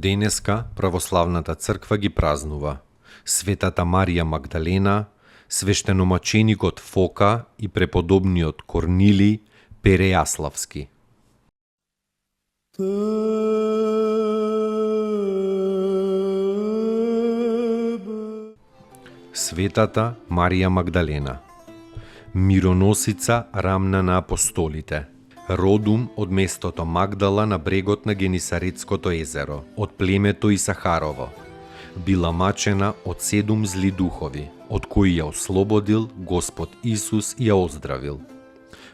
Денеска православната црква ги празнува Светата Марија Магдалена, свештеномаченикот Фока и преподобниот Корнилиј Перејаславски. Светата Марија Магдалена, мироносица рамна на апостолите, родум од местото Магдала на брегот на Генисаретското езеро, од племето Исахарово. Била мачена од 7 зли духови, од кои ја ослободил Господ Исус и ја оздравил.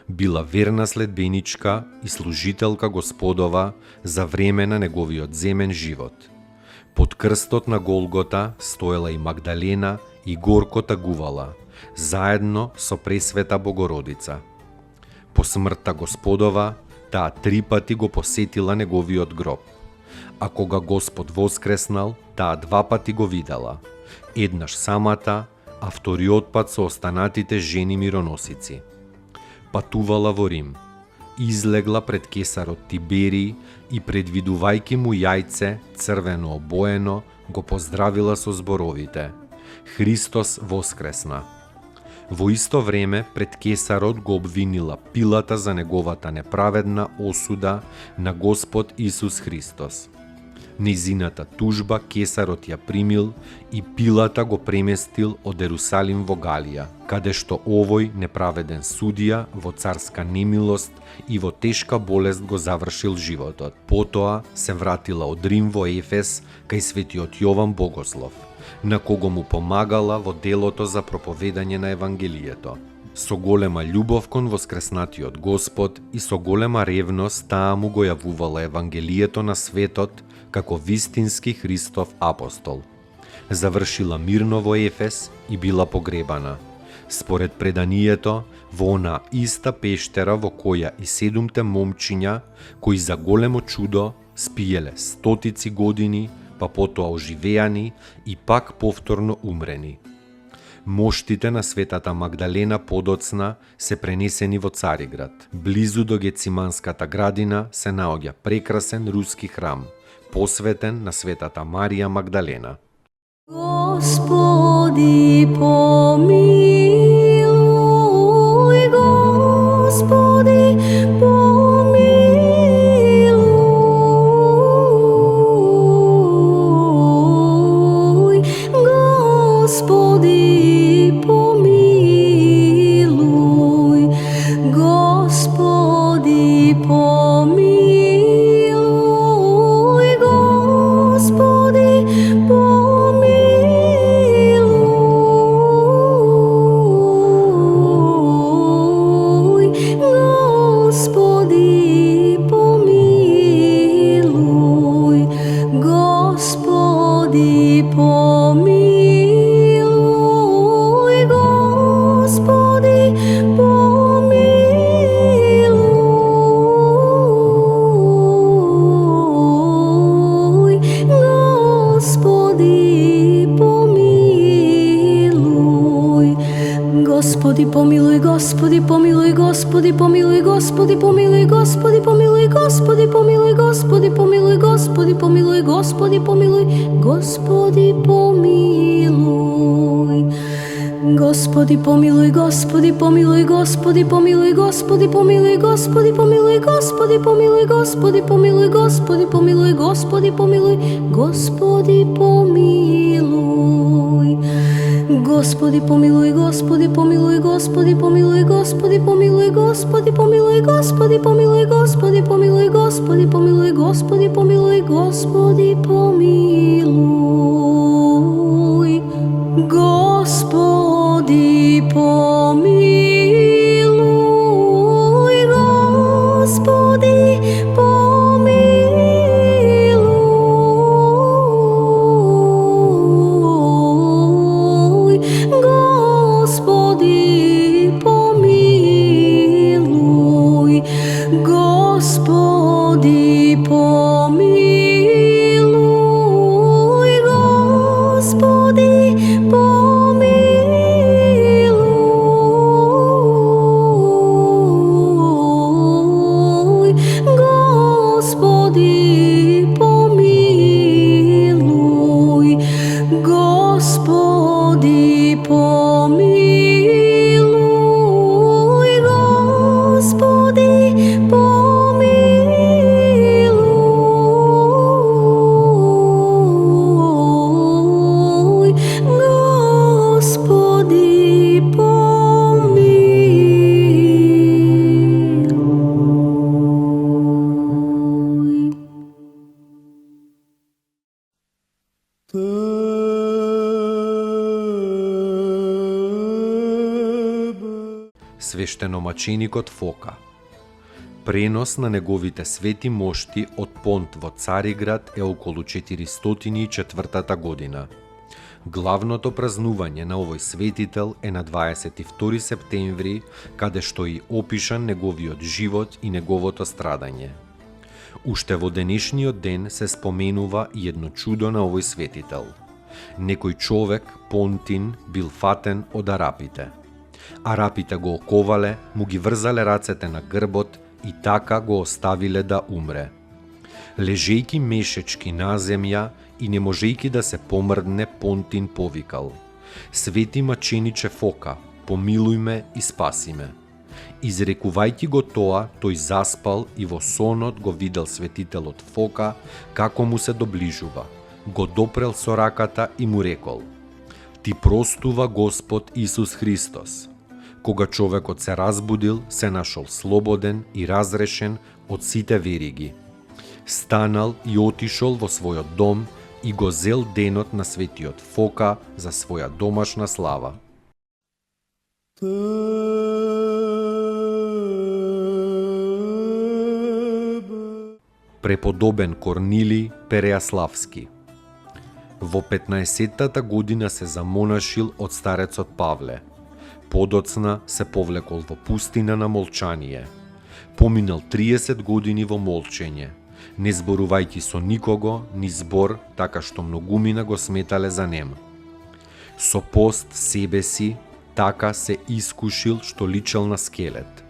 Била верна следбеничка и служителка Господова за време на неговиот земен живот. Под крстот на Голгота стоела и Магдалена и горко тагувала, заедно со Пресвета Богородица. По смртта Господова, таа 3 пати го посетила неговиот гроб, а кога Господ воскреснал, таа 2 пати го видела, еднаш самата, а вториот пат со останатите жени мироносици. Патувала во Рим, излегла пред кесарот Тиберий и предвидувајќи му јајце црвено обоено, го поздравила со зборовите: Христос воскресна. Во исто време пред кесарот го обвинила Пилата за неговата неправедна осуда на Господ Исус Христос. Нејзината тужба кесарот ја примил и Пилата го преместил од Ерусалим во Галија, каде што овој неправеден судија во царска немилост и во тешка болест го завршил животот. Потоа се вратила од Рим во Ефес кај светиот Јован Богослов, на кого му помагала во делото за проповедање на Евангелието. Со голема љубов кон воскреснатиот Господ и со голема ревност таа му го јавувала Евангелието на светот како вистински Христов апостол. Завршила мирно во Ефес и била погребана. Според преданието, во она иста пештера во која и 7 момчиња, кои за големо чудо спиеле стотици години, па потоа оживеани и пак повторно умрени. Моштите на Светата Магдалена подоцна се пренесени во Цариград. Близу до Гециманската градина се наоѓа прекрасен руски храм, посветен на Светата Марија Магдалена. Господи, помилуј, Господи, помилуј, Господи, помилуј, Господи, помилуј, Господи, помилуј, Господи, помилуј, Господи, помилуј, Господи, помилуј, Господи, помилуј. Господи, помилуј, Господи, помилуј, Господи, помилуј, Господи, помилуј, Господи, помилуј, Господи, помилуј, Господи, помилуј, Господи, помилуј, Господи, помилуј. Господи, помилуј, Господи, помилуј, Господи, помилуј, Господи, помилуј, Господи, помилуј, Господи, помилуј, Господи, помилуј, Господи, помилуј, Господи, помилуј, Господи, помилуј. Господи, помилуј, Господи, помилуј, Господи, помилуј, Господи, помилуј, Господи, помилуј, Господи, помилуј, Господи, помилуј, Господи, помилуј, Господи, помилуј, Господи, помилуј. Господи, помилуј, свештеномаченикот Фока. Пренос на неговите свети мошти од Понт во Цариград е околу 404 година. Главното празнување на овој светител е на 22 септември, каде што и опишан неговиот живот и неговото страдање. Уште во денешниот ден се споменува и едно чудо на овој светител. Некој човек, Понтин, бил фатен од арапите. Арапите го оковале, му ги врзале рацете на грбот и така го оставиле да умре. Лежејки мешечки на земја и не можејки да се помрдне, Понтин повикал: "Свети мачениче Фока, помилуј ме и спаси ме." Изрекувајќи го тоа, тој заспал и во сонот го видел светителот Фока како му се доближува. Го допрел со раката и му рекол: "Ти простува Господ Исус Христос." Кога човекот се разбудил, се нашол слободен и разрешен од сите вериги. Станал и отишол во својот дом и го зел денот на светиот Фока за своја домашна слава. Преподобен Корнилий Переаславски. Во 15-тата година се замонашил од старецот Павле. Подоцна се повлекол во пустина на молчание. Поминал 30 години во молчење, не зборувајќи со никого, ни збор, така што многумина го сметале за нем. Со пост себе си, така се искушил што личел на скелет.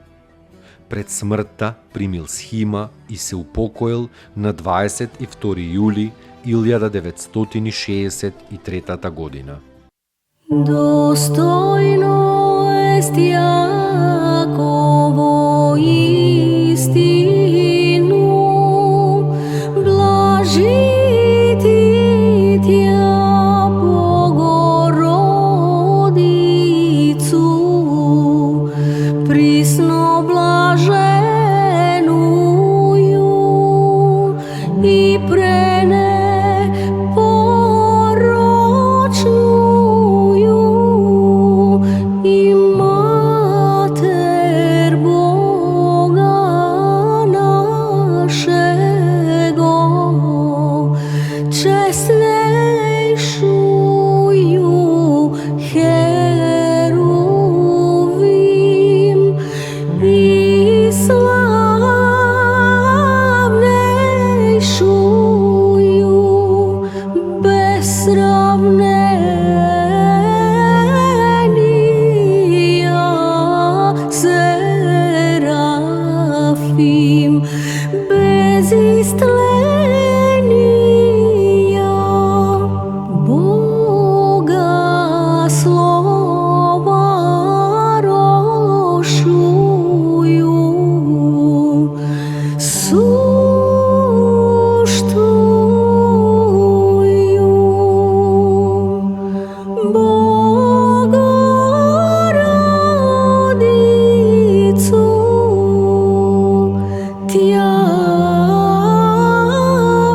Пред смртта примил схима и се упокоил на 22 јули 1963 година. Достойно est Jakovo istinu, blažiti tja Bogorodicu, prisno blaženuju i poročnuju i Mater Boga našego, česnejšuju heruvim i slavnejšuju besravnenija serafim, bez istlenija Boga slova rošuju, suštuju Bogorodicu tja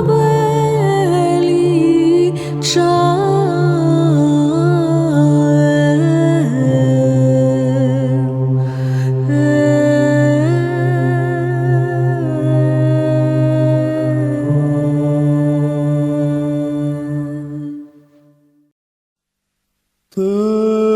veličajem.